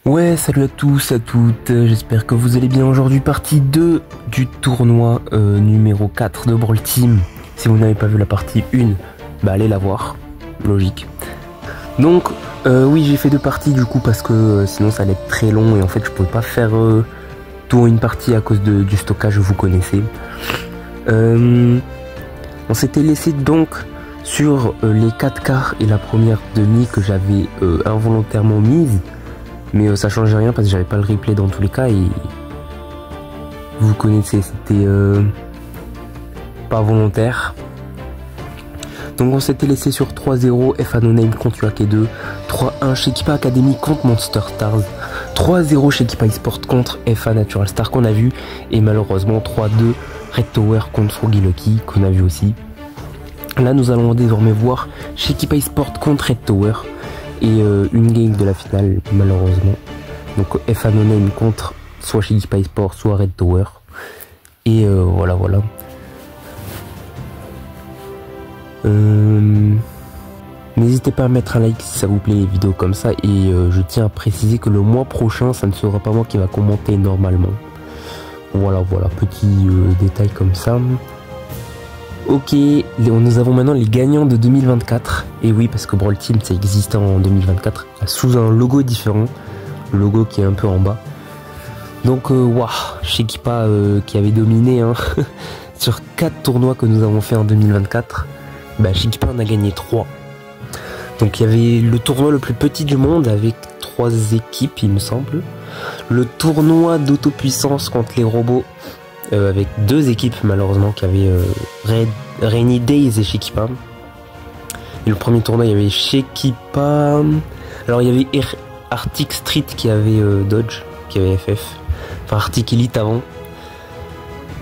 Ouais, salut à tous, à toutes, j'espère que vous allez bien. Aujourd'hui, partie 2 du tournoi numéro 4 de Brawl Team. Si vous n'avez pas vu la partie 1, bah allez la voir, logique. Donc, oui, j'ai fait 2 parties du coup parce que sinon ça allait être très long et en fait je pouvais pas faire tout en une partie à cause du stockage, vous connaissez. On s'était laissé donc sur les 4 quarts et la première demi que j'avais involontairement mise. Mais ça changeait rien parce que j'avais pas le replay dans tous les cas et vous connaissez, c'était pas volontaire. Donc on s'était laissé sur 3-0 FA No Name contre UAK2, 3-1 chez Equipa Academy contre Monster Stars, 3-0 chez Equipa eSport contre FA Natural Star qu'on a vu, et malheureusement 3-2 Red Tower contre Froggy Lucky qu'on a vu aussi. Là nous allons désormais voir chez Equipa eSport contre Red Tower. Et une game de la finale malheureusement. Donc FA No Name contre soit chez Equipa eSport soit Red Tower. Et voilà. N'hésitez pas à mettre un like si ça vous plaît les vidéos comme ça. Et je tiens à préciser que le mois prochain ça ne sera pas moi qui va commenter normalement. Voilà, petit détail comme ça. Ok, nous avons maintenant les gagnants de 2024. Et oui, parce que Brawl Team, ça existe en 2024. Sous un logo différent. Le logo qui est un peu en bas. Donc, waouh, chez Equipa qui avait dominé hein, sur 4 tournois que nous avons fait en 2024. Bah, chez Equipa, on a gagné 3. Donc, il y avait le tournoi le plus petit du monde avec 3 équipes, il me semble. Le tournoi d'autopuissance contre les robots. Avec 2 équipes malheureusement qui avaient Rainy Days et chez Equipa. Et le premier tournoi il y avait chez Equipa. Alors il y avait Arctic Street qui avait Dodge, qui avait FF. Enfin Arctic Elite avant.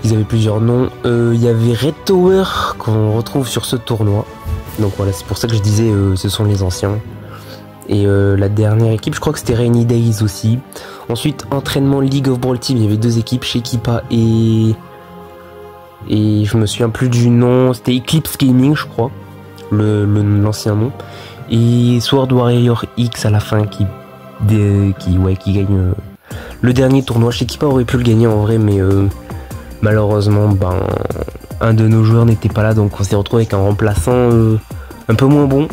Ils avaient plusieurs noms. Il y avait Red Tower qu'on retrouve sur ce tournoi. Donc voilà, c'est pour ça que je disais ce sont les anciens. Et la dernière équipe, je crois que c'était Rainy Days aussi. Ensuite, entraînement League of Brawl Team, il y avait 2 équipes chez Equipa et je me souviens plus du nom, c'était Eclipse Gaming je crois, l'ancien nom. Et Sword Warrior X à la fin qui gagne le dernier tournoi. Chez Equipa aurait pu le gagner en vrai, mais malheureusement, un de nos joueurs n'était pas là, donc on s'est retrouvé avec un remplaçant un peu moins bon.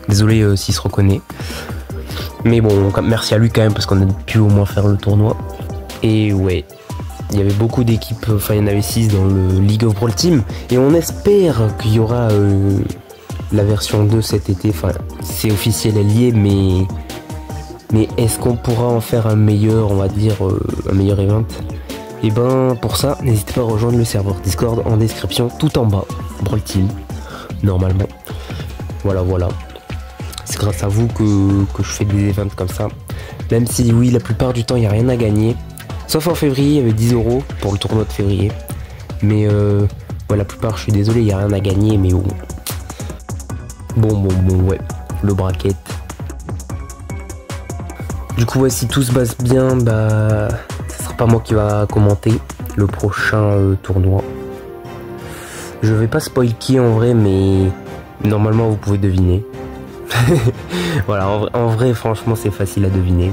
Désolé s'il se reconnaît. Mais bon, merci à lui quand même parce qu'on a pu au moins faire le tournoi. Et ouais, il y avait beaucoup d'équipes, enfin il y en avait 6 dans le League of Brawl Team. Et on espère qu'il y aura la version 2 cet été. Enfin, c'est officiel, elle y est, mais est-ce qu'on pourra en faire un meilleur, on va dire, un meilleur event? Et ben pour ça, n'hésitez pas à rejoindre le serveur Discord en description, tout en bas, Brawl Team, normalement. Voilà. C'est grâce à vous que je fais des events comme ça. Même si oui, la plupart du temps, il n'y a rien à gagner. Sauf en février, il y avait 10 € pour le tournoi de février. Mais la plupart, je suis désolé, il n'y a rien à gagner. Mais bon, ouais. Le bracket. Du coup, ouais, si tout se passe bien, bah, ce sera pas moi qui va commenter le prochain tournoi. Je vais pas spoil qui en vrai, mais normalement, vous pouvez deviner. Voilà, en vrai franchement c'est facile à deviner.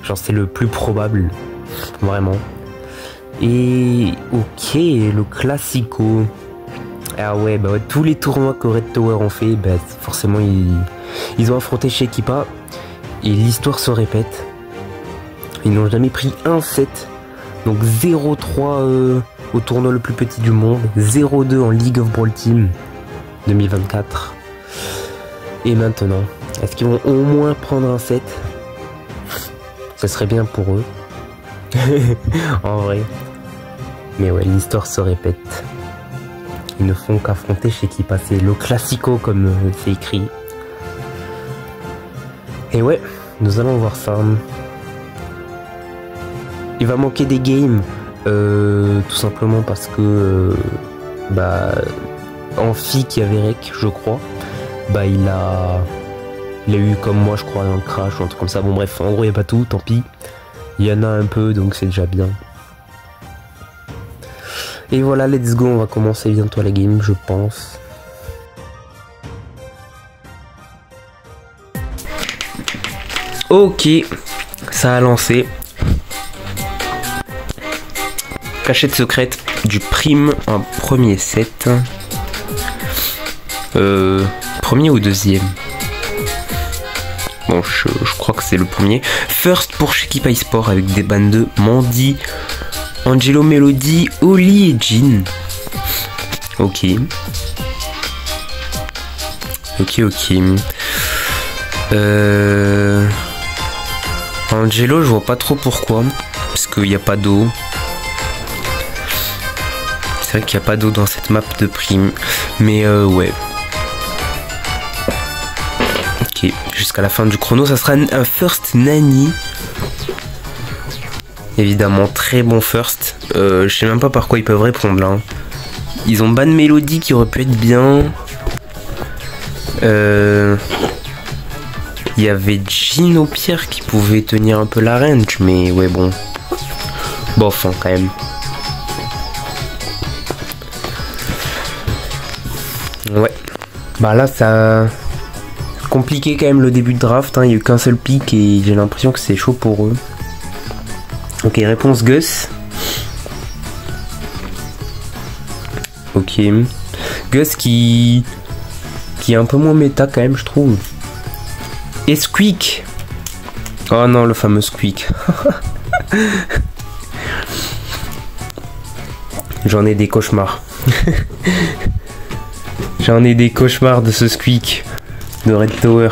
Genre c'est le plus probable. Vraiment. Et ok, le classico. Ah ouais, bah ouais, tous les tournois que Red Tower ont fait, bah forcément ils ont affronté chez Equipa. Et l'histoire se répète. Ils n'ont jamais pris un set. Donc 0-3 au tournoi le plus petit du monde, 0-2 en League of Brawl Team 2024. Et maintenant, est-ce qu'ils vont au moins prendre un set? Ça serait bien pour eux. En vrai. Mais ouais, l'histoire se répète. Ils ne font qu'affronter chez Equipa. C'est le classico comme c'est écrit. Et ouais, nous allons voir ça. Il va manquer des games. Tout simplement parce que... Amphi qui avait rec, je crois. Bah il a eu comme moi je crois un crash ou un truc comme ça. Bon bref, en gros il n'y a pas tout, tant pis. Il y en a un peu donc c'est déjà bien. Et voilà, let's go, on va commencer bientôt la game je pense. Ok, ça a lancé. Cachette secrète du prime en premier set. Premier ou deuxième? Bon, je crois que c'est le premier. First pour Shekipai Sport avec des bandes de Mandy, Angelo Melody, Oli et Jin. Ok. Ok. Angelo, je vois pas trop pourquoi. Parce qu'il n'y a pas d'eau. C'est vrai qu'il n'y a pas d'eau dans cette map de prime. Mais ouais. Ok, jusqu'à la fin du chrono, ça sera un first Nani. Évidemment, très bon first. Je sais même pas par quoi ils peuvent répondre là. Hein. Ils ont ban Mélodie qui aurait pu être bien. Il y avait Jin au pire qui pouvait tenir un peu la range, mais ouais bon. Bof hein, quand même. Ouais. Bah là ça... compliqué quand même le début de draft, hein. Il n'y a eu qu'un seul pick et j'ai l'impression que c'est chaud pour eux. Ok, réponse Gus. Ok. Gus qui est un peu moins méta quand même je trouve. Et Squeak. Oh non, le fameux Squeak. J'en ai des cauchemars. J'en ai des cauchemars de ce Squeak de Red Tower.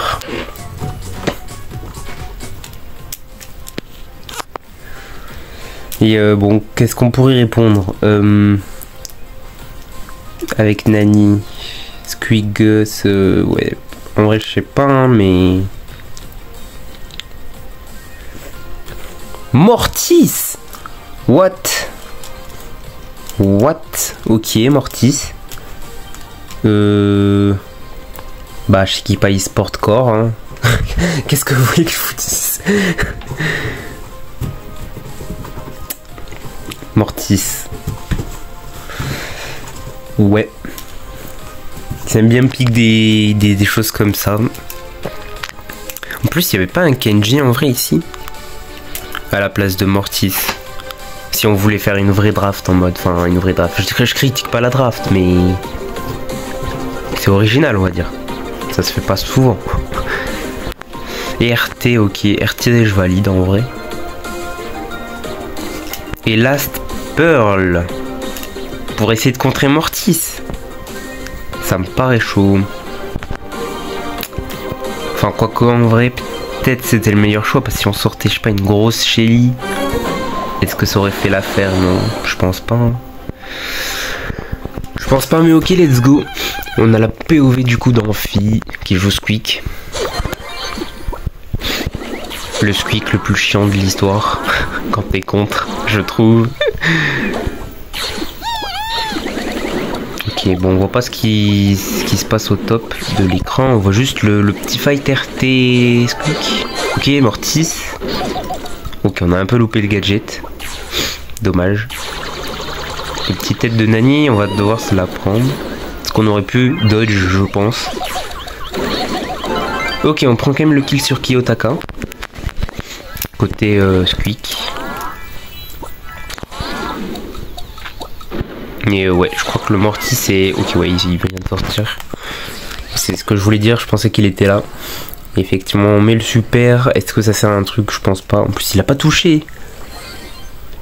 Et bon, qu'est-ce qu'on pourrait répondre avec Nani, Squeak, Gus, ouais. En vrai, je sais pas, hein, mais... Mortis! What? Ok, Mortis. Bah, Shekipai Sport Core, hein. Qu'est-ce que vous voulez que je vous dise? Mortis. Ouais. J'aime bien piquer des choses comme ça. En plus, il n'y avait pas un Kenji en vrai ici. À la place de Mortis. Si on voulait faire une vraie draft en mode... Enfin, une vraie draft. Je critique pas la draft, mais... c'est original, on va dire. Ça se fait pas souvent. Et RT, ok. RT, je valide en vrai. Et Last Pearl. Pour essayer de contrer Mortis. Ça me paraît chaud. Enfin, quoi qu'en vrai, peut-être c'était le meilleur choix. Parce que si on sortait, je sais pas, une grosse Shelly. Est-ce que ça aurait fait l'affaire? Non, je pense pas. Hein. Je pense pas, mais ok, let's go. On a la POV du coup d'Amphi qui joue Squeak. Le Squeak le plus chiant de l'histoire. Quand t'es contre, je trouve. Ok, bon, on voit pas ce qui se passe au top de l'écran. On voit juste le petit fight RT Squeak. Ok, Mortis. Ok, on a un peu loupé le gadget. Dommage. Une petite tête de Nani, on va devoir se la prendre. Parce qu'on aurait pu dodge, je pense. Ok, on prend quand même le kill sur Kiyotaka. Côté Squeak. Et ouais, je crois que le Mortis c'est... Ok, ouais, il vient de sortir. C'est ce que je voulais dire, je pensais qu'il était là. Effectivement, on met le super. Est-ce que ça sert à un truc? Je pense pas. En plus, il a pas touché.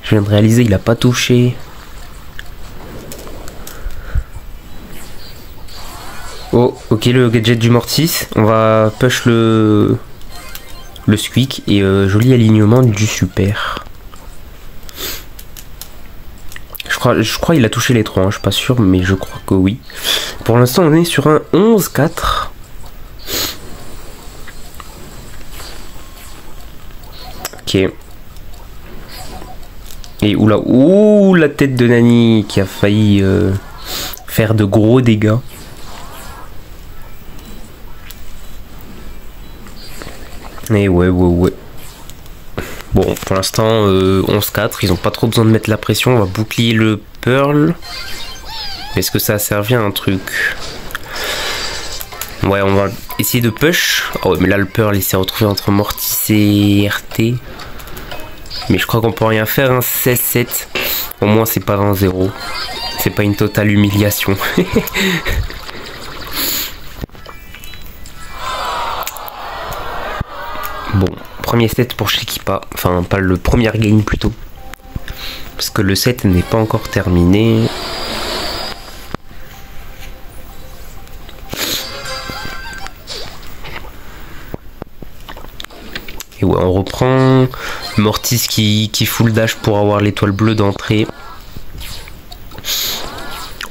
Je viens de réaliser, il a pas touché. Oh, ok, le gadget du Mortis. On va push le Squeak. Et joli alignement du super. Je crois qu'il a touché les trois, hein, je suis pas sûr, mais je crois que oui. Pour l'instant, on est sur un 11-4. Ok. Et oula, ouh, la tête de Nani qui a failli faire de gros dégâts. Et ouais. Bon, pour l'instant, 11-4, ils ont pas trop besoin de mettre la pression. On va bouclier le Pearl. Est-ce que ça a servi à un truc? Ouais, essayer de push. Oh ouais, mais là le Pearl il s'est retrouvé entre Mortis et RT. Mais je crois qu'on peut rien faire, hein. 16-7. Au moins c'est pas 20-0. C'est pas une totale humiliation. Bon, premier set pour Shekipa. Enfin, pas le premier game plutôt. Parce que le set n'est pas encore terminé. Et ouais, on reprend. Mortis qui full dash pour avoir l'étoile bleue d'entrée.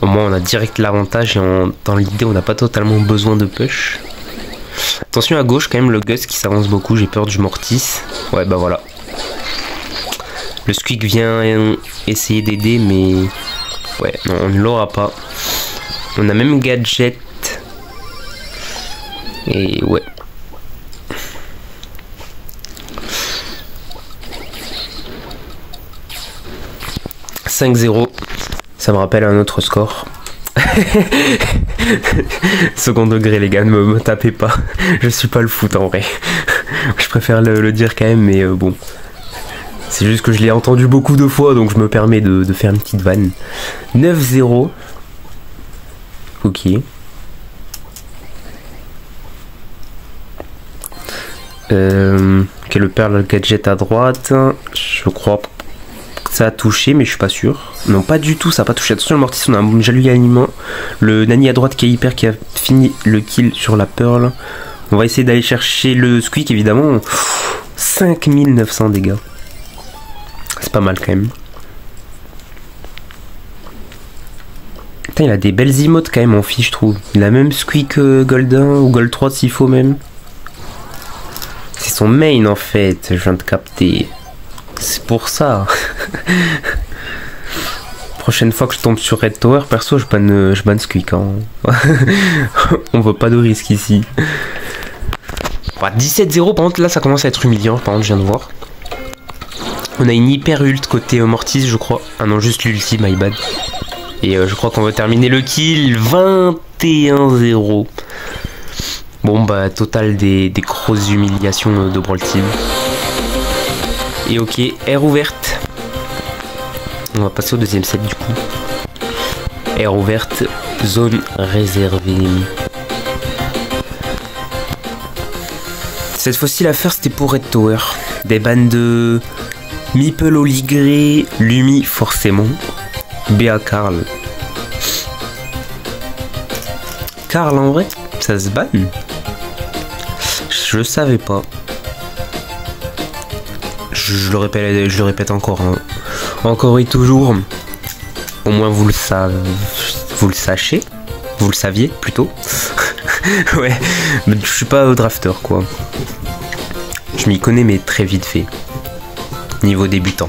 Au moins on a direct l'avantage et dans l'idée on n'a pas totalement besoin de push. Attention à gauche quand même, le Gus qui s'avance beaucoup, j'ai peur du Mortis. Ouais bah voilà. Le Squeak vient essayer d'aider mais... Ouais, non, on ne l'aura pas. On a même Gadget. Et ouais. « 5-0 ». Ça me rappelle un autre score. Second degré les gars, ne me tapez pas. Je suis pas le foot en vrai. Je préfère le dire quand même, mais bon. C'est juste que je l'ai entendu beaucoup de fois, donc je me permets de faire une petite vanne. 9-0. Ok. Ok, le Pearl, le Gadget à droite. Je crois que ça a touché, mais je suis pas sûr. Non, pas du tout, ça a pas touché. Attention, le Mortis, on a un jaloux aliment. Le Nani à droite qui est hyper, qui a fini le kill sur la Pearl. On va essayer d'aller chercher le Squeak, évidemment. 5900 dégâts. C'est pas mal quand même. Putain, il a des belles emotes quand même, mon fils, je trouve. Il a même Squeak Gold 1 ou Gold 3 s'il faut même. C'est son main en fait, je viens de capter. C'est pour ça. Prochaine fois que je tombe sur Red Tower, perso, je banne Squeak. Hein. On veut pas de risque ici. Bah, 17-0, par contre, là, ça commence à être humiliant. Par contre, je viens de voir. On a une hyper ult côté Mortis, je crois. Ah non, juste l'ulti, my bad. Et je crois qu'on va terminer le kill. 21-0. Bon, bah, total des grosses humiliations de Brawl Team. Et ok, air ouverte. On va passer au deuxième set du coup. Air ouverte, zone réservée. Cette fois-ci, la first c'était pour Red Tower. Des bandes de Meeple, Oligré, Lumi forcément. Béa Karl. Karl en vrai, ça se banne. Je savais pas. Je le répète encore. Hein. Encore et toujours. Au moins vous le savez. Vous le sachez. Vous le saviez plutôt. Ouais. Mais je suis pas drafter quoi. Je m'y connais mais très vite fait. Niveau débutant.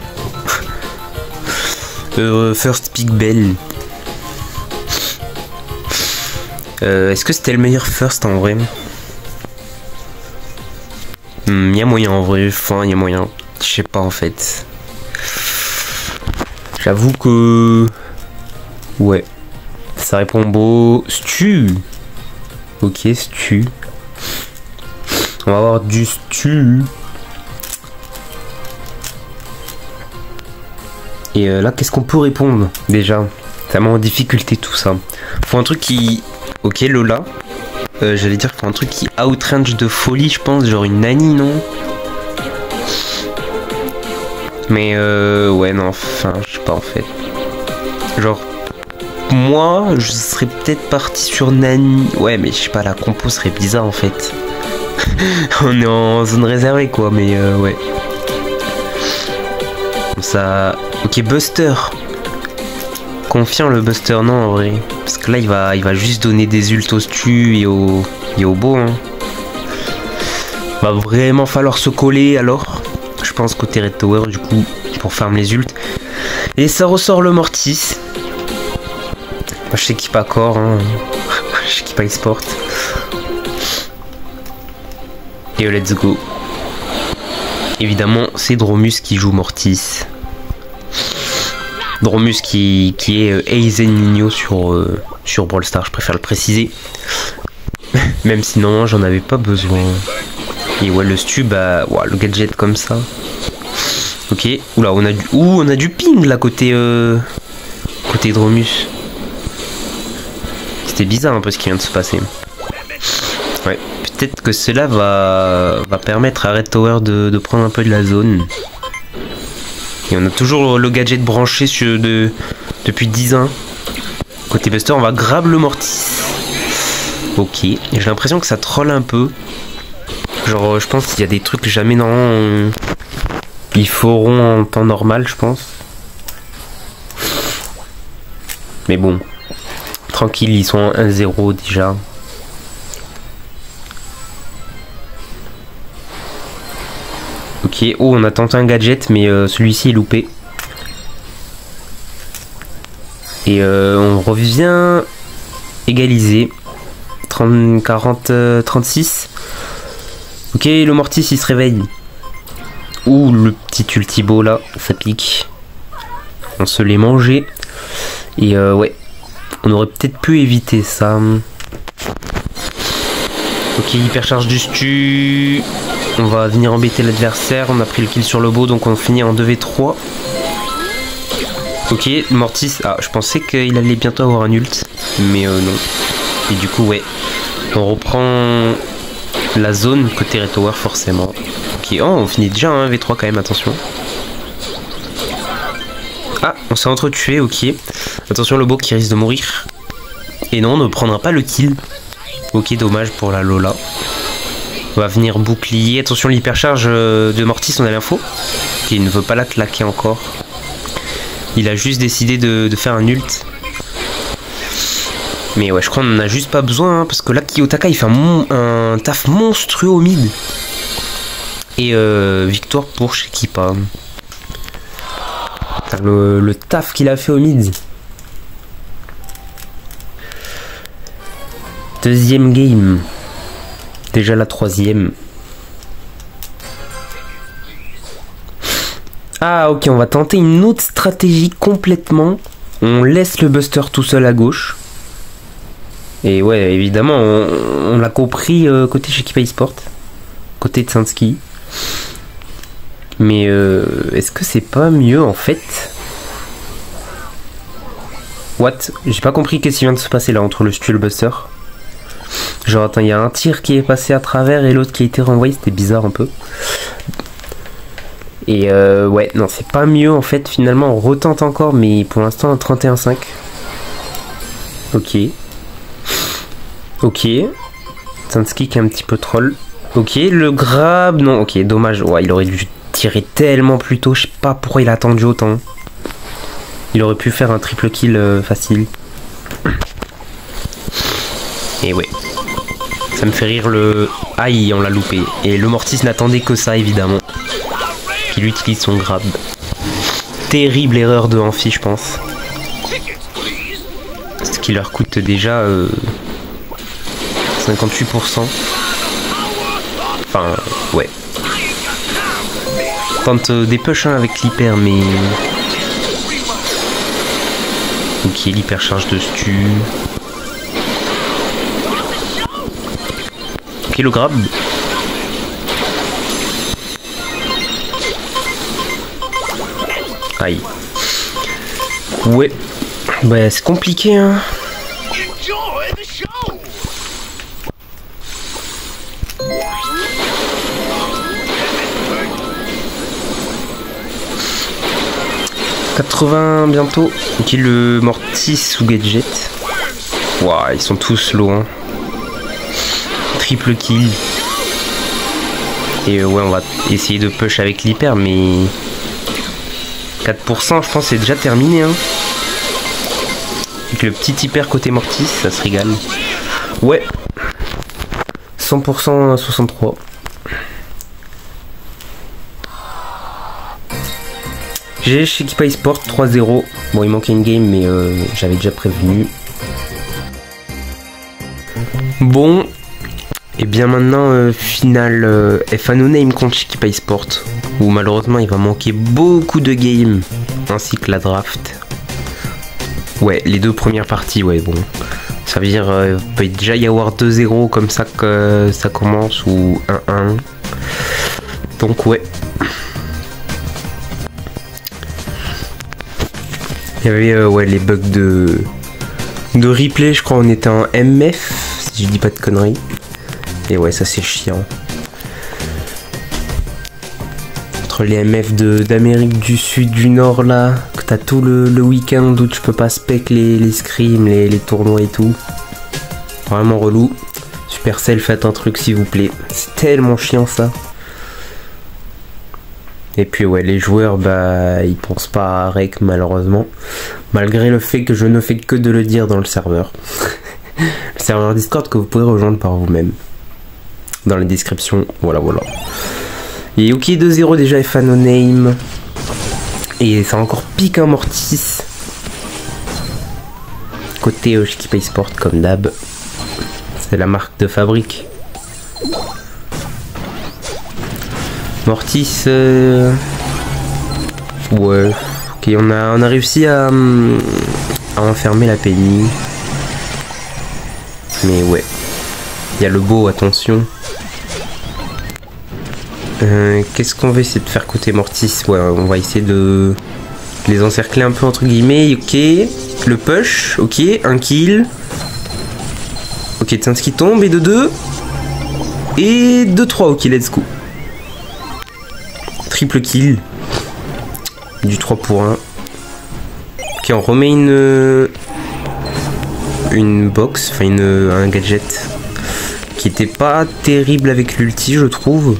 First pick bell. Est-ce que c'était le meilleur first en vrai? Y a moyen en vrai. Enfin, y a moyen. Je sais pas en fait. J'avoue que... Ouais. Ça répond beau. Stu. Ok, Stu. On va avoir du Stu. Et là, qu'est-ce qu'on peut répondre déjà? Ça met en difficulté tout ça. Faut un truc qui... Ok, Lola. J'allais dire qu'il faut un truc qui outrange de folie, je pense. Genre une Nani, non? Mais ouais, non, enfin, je sais pas en fait. Genre, moi, je serais peut-être parti sur Nani. Ouais, mais je sais pas, la compo serait bizarre en fait. On est en zone réservée quoi, mais ouais. Comme ça. Ok, Buster. Confiant le Buster, non en vrai. Parce que là, il va juste donner des ults au Stu et au beau. Hein. Va vraiment falloir se coller alors. Je pense côté Red Tower du coup pour farm les ults. Et ça ressort le Mortis. Moi je sais qu'il pas corps hein. Je sais qu'il pas e-sport. Et let's go. Évidemment c'est Dromus qui joue Mortis. Dromus qui est Aizen Nino sur Brawl Stars, je préfère le préciser. Même si non, j'en avais pas besoin. Et ouais, le stu, bah, ouais, le gadget comme ça. Ok, oula, on a du ping là côté côté Dromus. C'était bizarre un peu ce qui vient de se passer. Ouais, peut-être que cela va permettre à Red Tower de prendre un peu de la zone. Et on a toujours le gadget branché depuis 10 ans. Côté Buster, on va grab le Mortis. Ok, j'ai l'impression que ça troll un peu. Genre, je pense qu'il y a des trucs que jamais non. Ils feront en temps normal, je pense. Mais bon, tranquille, ils sont en 1-0 déjà. Ok, oh, on a tenté un gadget, mais celui-ci est loupé. Et on revient égalisé. 30, 40, 36. Ok, le Mortis il se réveille. Ouh, le petit Ultibo là, ça pique. On se l'est mangé. Et ouais, on aurait peut-être pu éviter ça. Ok, hypercharge du stu. On va venir embêter l'adversaire. On a pris le kill sur le beau, donc on finit en 2v3. Ok, Mortis. Ah, je pensais qu'il allait bientôt avoir un ult. Mais non. Et du coup, ouais. On reprend la zone côté Red Tower, forcément. Ok, oh, on finit déjà un 1v3 quand même, attention. Ah, on s'est entretué, ok. Attention, le beau qui risque de mourir. Et non, on ne prendra pas le kill. Ok, dommage pour la Lola. On va venir bouclier. Attention, l'hypercharge de Mortis, on a l'info. Ok, il ne veut pas la claquer encore. Il a juste décidé de faire un ult. Mais ouais, je crois qu'on en a juste pas besoin, hein, parce que là, Kiyotaka, il fait un taf monstrueux au mid. Et victoire pour Shekipa. Le taf qu'il a fait au mid. Deuxième game. Déjà la troisième. Ah ok, on va tenter une autre stratégie complètement. On laisse le Buster tout seul à gauche. Et ouais, évidemment, on l'a compris côté Shekipa eSport. Côté de Tsansky. Mais est-ce que c'est pas mieux en fait? What? J'ai pas compris qu'est-ce qui vient de se passer là entre le stu et le Buster. Genre attends, il y a un tir qui est passé à travers et l'autre qui a été renvoyé, c'était bizarre un peu. Et ouais, non, c'est pas mieux en fait, finalement on retente encore, mais pour l'instant un 31-5. Ok. Ok. Tsansky qui est un petit peu troll. Ok, le grab, non, ok, dommage. Ouais, il aurait dû tirer tellement plus tôt, je sais pas pourquoi il a attendu autant. Il aurait pu faire un triple kill facile. Et ouais. Ça me fait rire le... Aïe, on l'a loupé. Et le Mortis n'attendait que ça, évidemment. Qu'il utilise son grab. Terrible erreur de Amphi, je pense. Ce qui leur coûte déjà 58%. Enfin, ouais. Tente des push hein, avec l'hyper, mais... Ok, l'hypercharge de stu. Ok, le grab. Aïe. Ouais. Bah, c'est compliqué, hein. « 80 bientôt. Ok, le Mortis ou Gadget. Waouh, ils sont tous loin. Triple kill. Et ouais, on va essayer de push avec l'hyper, mais 4%, je pense, c'est déjà terminé. Hein. Avec le petit hyper côté Mortis, ça se régale. Ouais. 100% 63. J'ai chez Shekipa eSport 3-0. Bon, il manquait une game, mais j'avais déjà prévenu. Bon. Et bien maintenant, finale F1 No Name contre Shekipa eSport. Où malheureusement, il va manquer beaucoup de games. Ainsi que la draft. Ouais, les deux premières parties, ouais, bon. Ça veut dire peut déjà y avoir 2-0 comme ça que ça commence ou 1-1. Donc ouais. Il y avait ouais, les bugs de replay, je crois on était en MF, si je dis pas de conneries. Et ouais, ça c'est chiant. Entre les MF d'Amérique du Sud, du Nord là, que t'as tout le week-end où tu peux pas spec les scrims, les tournois et tout. Vraiment relou. Supercell, faites un truc s'il vous plaît. C'est tellement chiant ça. Et puis ouais, les joueurs, bah, ils pensent pas à rec malheureusement. Malgré le fait que je ne fais que de le dire dans le serveur. Le serveur Discord que vous pouvez rejoindre par vous-même. Dans les descriptions, voilà. Et ok, 2-0 déjà FA No Name. Et ça encore pique un Mortis. Côté Shiki Sport comme d'hab. C'est la marque de fabrique. Mortis, ouais, ok, on a réussi à enfermer la Penny. Mais ouais, il y a le beau, attention. Qu'est-ce qu'on va essayer de faire côté Mortis? Ouais, on va essayer de les encercler un peu entre guillemets. Ok, le push, ok, un kill. Ok, Tsansky tombe et de 2. Et 2-3, ok, let's go. Triple kill. Du 3 pour 1. Ok, on remet une box, enfin un gadget qui était pas terrible avec l'ulti, je trouve.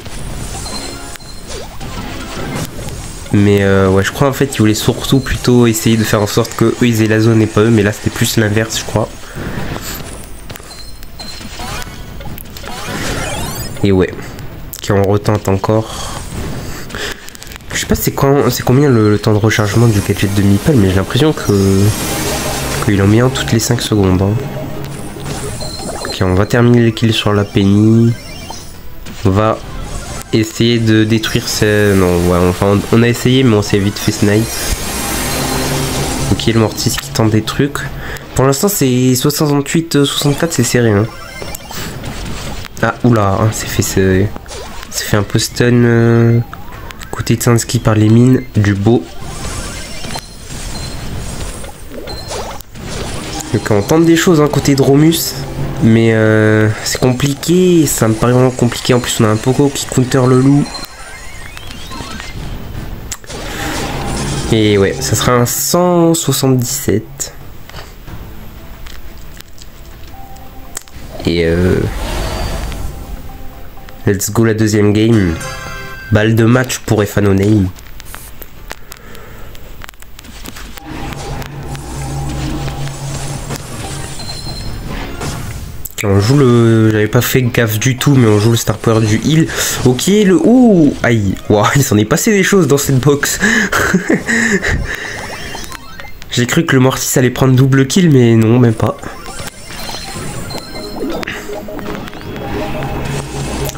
Mais ouais, je crois en fait qu'ils voulaient surtout plutôt essayer de faire en sorte que eux ils aient la zone et pas eux, mais là c'était plus l'inverse, je crois. Et ouais, ok, on retente encore. Je sais pas c'est combien le temps de rechargement du gadget de Meeple, mais j'ai l'impression qu'il en met un toutes les 5 secondes. Hein. Ok, on va terminer les kills sur la Penny. On va essayer de détruire ces... Non, ouais, enfin on a essayé mais on s'est vite fait snipe. Ok, le Mortis qui tente des trucs. Pour l'instant c'est 68-64, c'est serré. Hein. Ah, oula, hein, c'est fait un peu stun... Côté Tsansky par les mines, du beau. Donc on tente des choses hein, côté Dromus, mais c'est compliqué, ça me paraît vraiment compliqué. En plus on a un Poco qui counter le loup. Et ouais, ça sera un 177. Et let's go la deuxième game. Balle de match pour FA No Name. On joue le... J'avais pas fait gaffe du tout, mais on joue le star power du heal. Ok, le... Ouh, aïe. Wow, il s'en est passé des choses dans cette box. J'ai cru que le Mortis allait prendre double kill, mais non, même pas.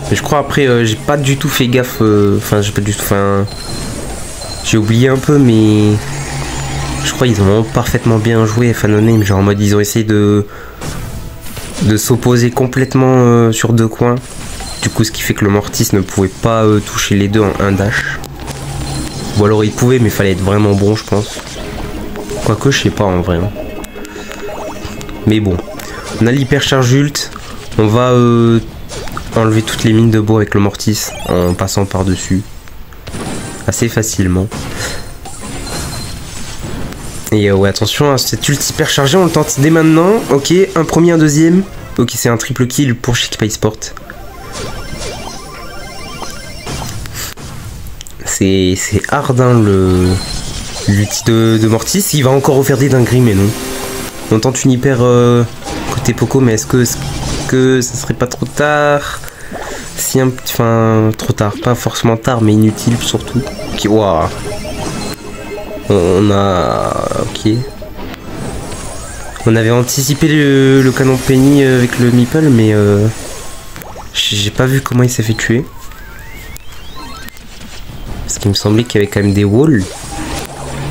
Mais je crois après, j'ai pas du tout fait gaffe. Enfin, j'ai pas du tout... Enfin... J'ai oublié un peu, mais... Je crois qu'ils ont parfaitement bien joué FA No Name. Genre en mode, ils ont essayé de s'opposer complètement sur deux coins. Du coup, ce qui fait que le Mortis ne pouvait pas toucher les deux en un dash. Ou alors il pouvait, mais il fallait être vraiment bon, je pense. Quoique, je sais pas en vrai. Mais bon. On a l'hypercharge ult. On va enlever toutes les mines de bois avec le Mortis en passant par-dessus. Assez facilement. Et ouais, attention à cette ult hyper chargée, on le tente dès maintenant. Ok, un premier, un deuxième. Ok, c'est un triple kill pour Shiki Sport. C'est hard hein, l'ulti de Mortis. Il va encore refaire des dingueries, mais non. On tente une hyper côté Poco, mais est-ce que ça serait pas trop tard? Si un petit... Enfin, trop tard. Pas forcément tard, mais inutile surtout. Ok, waouh. On a... Ok. On avait anticipé le canon Penny avec le Meeple, mais j'ai pas vu comment il s'est fait tuer. Parce qu'il me semblait qu'il y avait quand même des walls.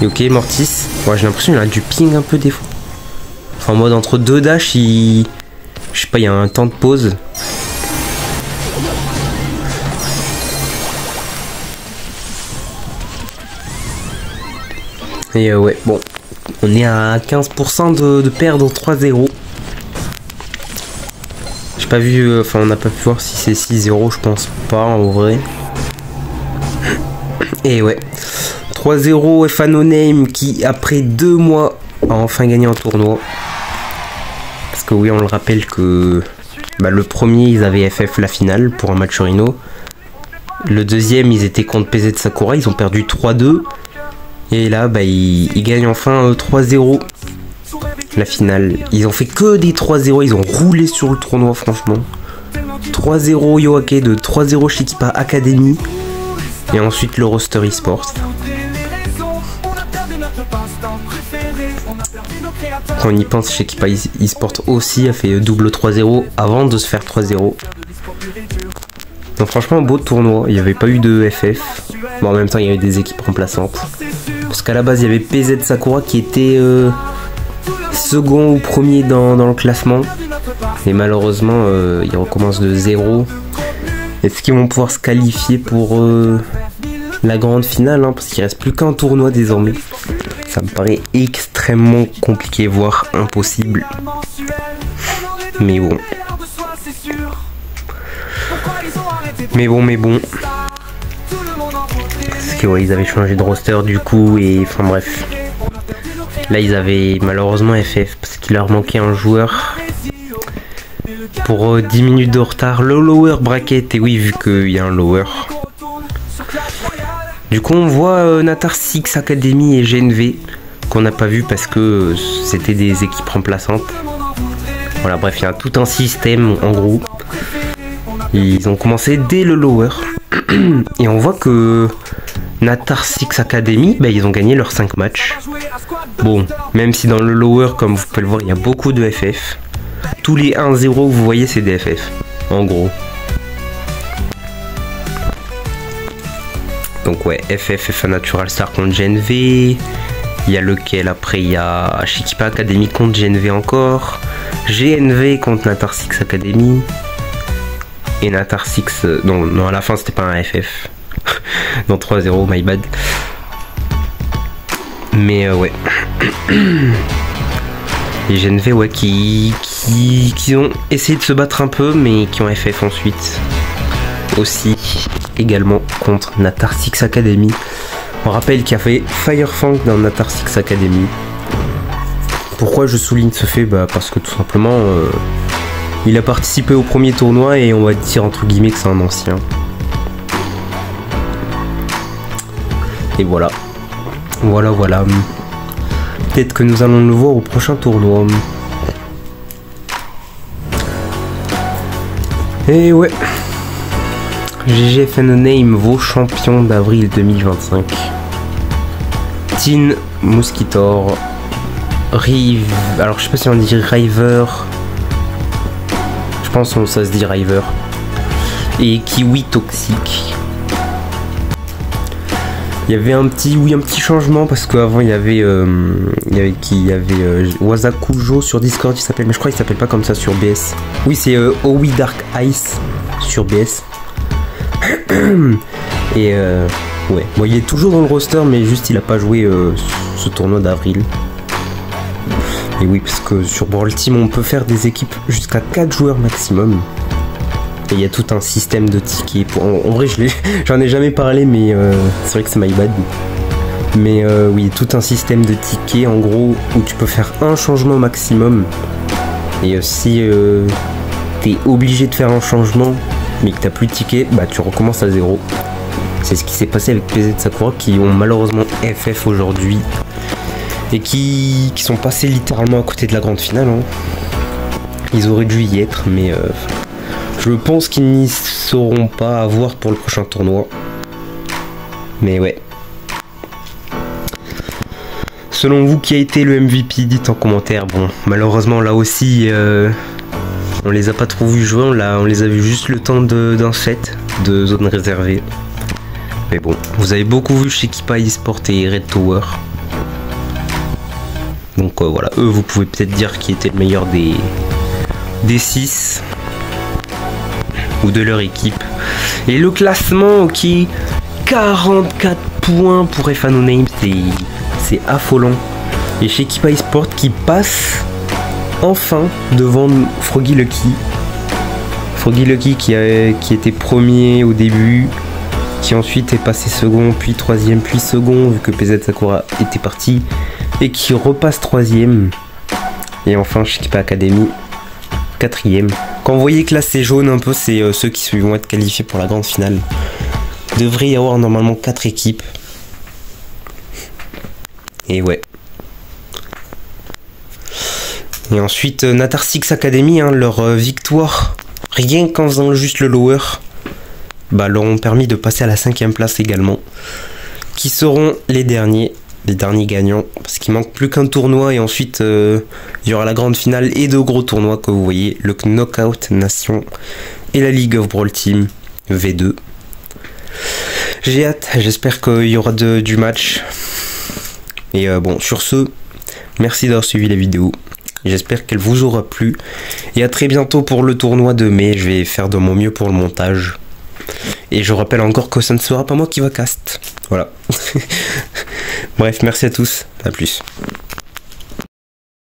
Et ok, Mortis. Ouais, j'ai l'impression qu'il a du ping un peu des fois. En mode entre deux dash, je sais pas, il y a un temps de pause. Et ouais, bon, on est à 15% de perdre 3-0. J'ai pas vu, enfin on n'a pas pu voir si c'est 6-0, je pense pas en vrai. Et ouais, 3-0 FA No Name qui après 2 mois a enfin gagné un tournoi. Parce que oui, on le rappelle que le premier ils avaient FF la finale pour un match Rhino. Le deuxième ils étaient contre PZ Sakura, ils ont perdu 3-2. Et là ils gagnent enfin 3-0 la finale. Ils ont fait que des 3-0, ils ont roulé sur le tournoi franchement. 3-0 Yoake de 3-0 Shekipa Academy. Et ensuite le roster eSport. Quand on y pense, Shekipa eSport aussi a fait double 3-0 avant de se faire 3-0. Donc franchement un beau tournoi, il n'y avait pas eu de FF. Bon, en même temps il y avait des équipes remplaçantes. Parce qu'à la base il y avait PZ Sakura qui était second ou premier dans le classement. Et malheureusement ils recommencent de 0. Est-ce qu'ils vont pouvoir se qualifier pour la grande finale hein, parce qu'il reste plus qu'un tournoi désormais. Ça me paraît extrêmement compliqué, voire impossible. Mais bon. Mais bon. Parce que ouais, ils avaient changé de roster du coup et enfin bref. Là ils avaient malheureusement FF parce qu'il leur manquait un joueur. Pour 10 minutes de retard, le lower bracket, et oui vu qu'il y a un lower. Du coup on voit Natar Six Academy et GNV qu'on n'a pas vu parce que c'était des équipes remplaçantes. Voilà bref il y a tout un système en gros. Ils ont commencé dès le lower. Et on voit que Natar Six Academy, ils ont gagné leurs 5 matchs. Bon, même si dans le lower comme vous pouvez le voir il y a beaucoup de FF. Tous les 1-0 que vous voyez c'est des FF, en gros. Donc ouais, FF, FA Natural Star contre GNV. Il y a lequel après, il y a Shekipa Academy contre GNV encore. GNV contre Natar Six Academy. Et Natar Six... non, à la fin c'était pas un FF. Dans 3-0, my bad. Mais ouais. Les GNV ouais, qui ont essayé de se battre un peu, mais qui ont FF ensuite. Aussi, également contre Natar Six Academy. On rappelle qu'il y a fait Firefang dans Natar Six Academy. Pourquoi je souligne ce fait? Parce que tout simplement, il a participé au premier tournoi et on va dire entre guillemets que c'est un ancien. Et voilà. Voilà. Peut-être que nous allons le voir au prochain tournoi. Et ouais. GG FA No Name, vos champions d'avril 2025. Teen Mosquitor. Rive. Alors je sais pas si on dit River. Je pense que ça se dit River. Et Kiwi Toxic. Il y avait un petit changement parce qu'avant il y avait Wazakujo sur Discord il s'appelle, mais je crois qu'il s'appelle pas comme ça sur BS. Oui c'est Owi Dark Ice sur BS. Et ouais, bon, il est toujours dans le roster mais juste il a pas joué ce tournoi d'avril. Et oui parce que sur Brawl Team on peut faire des équipes jusqu'à 4 joueurs maximum. Et il y a tout un système de tickets. En vrai, j'en ai jamais parlé, mais c'est vrai que c'est my bad. Mais oui, tout un système de tickets, en gros, où tu peux faire un changement maximum. Et si t'es obligé de faire un changement, mais que t'as plus de tickets, tu recommences à 0. C'est ce qui s'est passé avec PZ Sakura, qui ont malheureusement FF aujourd'hui. Et qui sont passés littéralement à côté de la grande finale. Hein. Ils auraient dû y être, mais... je pense qu'ils n'y sauront pas avoir pour le prochain tournoi. Mais ouais. Selon vous, qui a été le MVP? Dites en commentaire. Bon, malheureusement, là aussi, on les a pas trop vus jouer. On les a vus juste le temps d'un set de zone réservée. Mais bon, vous avez beaucoup vu Shekipa eSport et Red Tower. Donc voilà, eux vous pouvez peut-être dire qui était le meilleur des 6 ou de leur équipe. Et le classement, ok, 44 points pour FNoName, c'est affolant. Et chez Keepa Esport qui passe enfin devant Froggy Lucky. Froggy Lucky qui était premier au début, qui ensuite est passé second, puis troisième, puis second, vu que PZ Sakura était parti, et qui repasse troisième. Et enfin chez Keepa Academy, quatrième. Quand vous voyez que là c'est jaune un peu, c'est ceux qui vont être qualifiés pour la grande finale. Il devrait y avoir normalement 4 équipes. Et ouais. Et ensuite Natar Six Academy, hein, leur victoire, rien qu'en faisant juste le lower, bah, leur ont permis de passer à la 5e place également. Qui seront les derniers gagnants, parce qu'il manque plus qu'un tournoi et ensuite il y aura la grande finale et 2 gros tournois que vous voyez, le Knockout Nation et la League of Brawl Team V2. J'ai hâte, j'espère qu'il y aura du match. Et bon, sur ce, merci d'avoir suivi la vidéo. J'espère qu'elle vous aura plu. Et à très bientôt pour le tournoi de mai. Je vais faire de mon mieux pour le montage. Et je rappelle encore que ça ne sera pas moi qui va cast. Voilà. Bref, merci à tous. À plus.